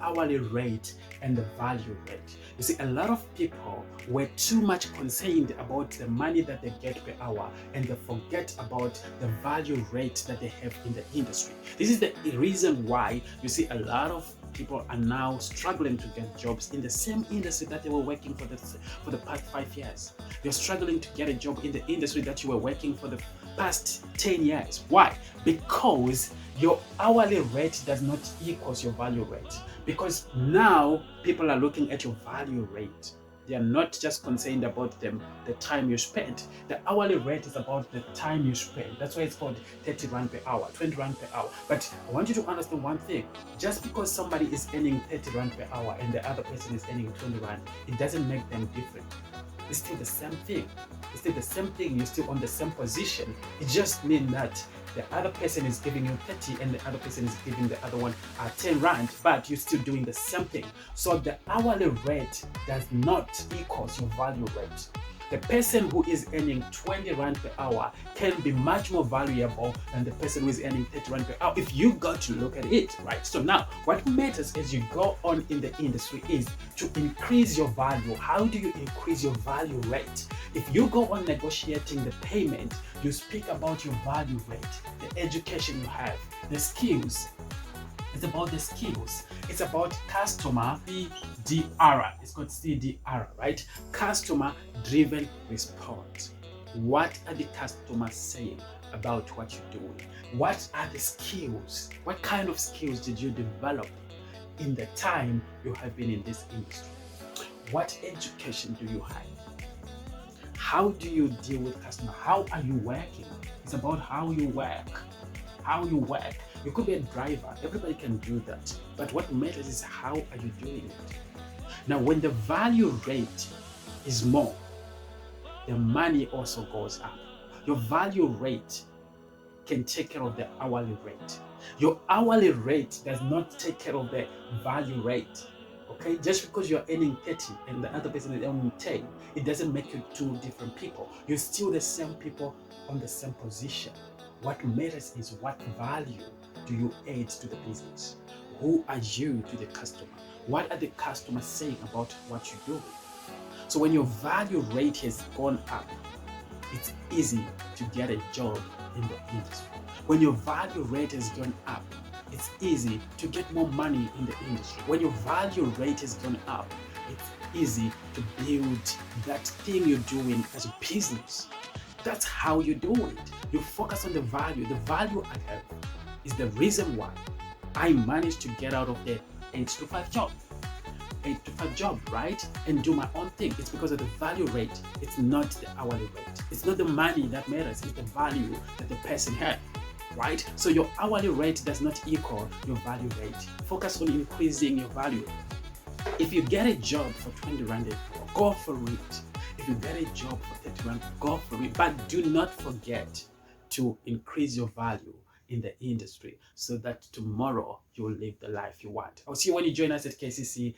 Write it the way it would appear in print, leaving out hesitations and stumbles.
hourly rate and the value rate. You see, a lot of people were too much concerned about the money that they get per hour, and they forget about the value rate that they have in the industry. This is the reason why you see a lot of people are now struggling to get jobs in the same industry that they were working for the past 5 years. You're struggling to get a job in the industry that you were working for the past 10 years. Why? Because your hourly rate does not equal your value rate. Because now people are looking at your value rate. They are not just concerned about the time you spent. The hourly rate is about the time you spend. That's why it's called 30 Rand per hour, 20 Rand per hour. But I want you to understand one thing. Just because somebody is earning 30 Rand per hour and the other person is earning 20 Rand, it doesn't make them different. It's still the same thing. It's still the same thing. You're still on the same position. It just means that the other person is giving you 30 and the other person is giving the other one 10 Rand, but you're still doing the same thing. So the hourly rate does not equal your value rate. The person who is earning 20 Rand per hour can be much more valuable than the person who is earning 30 Rand per hour if you got to look at it, right? So now, what matters as you go on in the industry is to increase your value. How do you increase your value rate? If you go on negotiating the payment, you speak about your value rate, the education you have, the skills. It's about the skills. It's about customer CDR. It's called CDR, right? Customer driven response. What are the customers saying about what you're doing? What are the skills? What kind of skills did you develop in the time you have been in this industry? What education do you have? How do you deal with customers? How are you working? It's about how you work. How you work. You could be a driver. Everybody can do that. But what matters is how are you doing it? Now, when the value rate is more, the money also goes up. Your value rate can take care of the hourly rate. Your hourly rate does not take care of the value rate. Okay, just because you're earning 30 and the other person is earning 10, it doesn't make you two different people. You're still the same people on the same position. What matters is what value do you add to the business? Who are you to the customer? What are the customers saying about what you're doing? So when your value rate has gone up, it's easy to get a job in the industry. When your value rate has gone up, it's easy to get more money in the industry. When your value rate has gone up, it's easy to build that thing you're doing as a business. That's how you do it. You focus on the value. The value I have is the reason why I managed to get out of the 8 to 5 job. 8 to 5 job, right? And do my own thing. It's because of the value rate. It's not the hourly rate. It's not the money that matters. It's the value that the person had, right? So your hourly rate does not equal your value rate. Focus on increasing your value. If you get a job for 20 Rand an hour, go for it. If you get a job for 30 Rand, go for it. But do not forget to increase your value in the industry so that tomorrow you will live the life you want. I'll see you when you join us at KCC.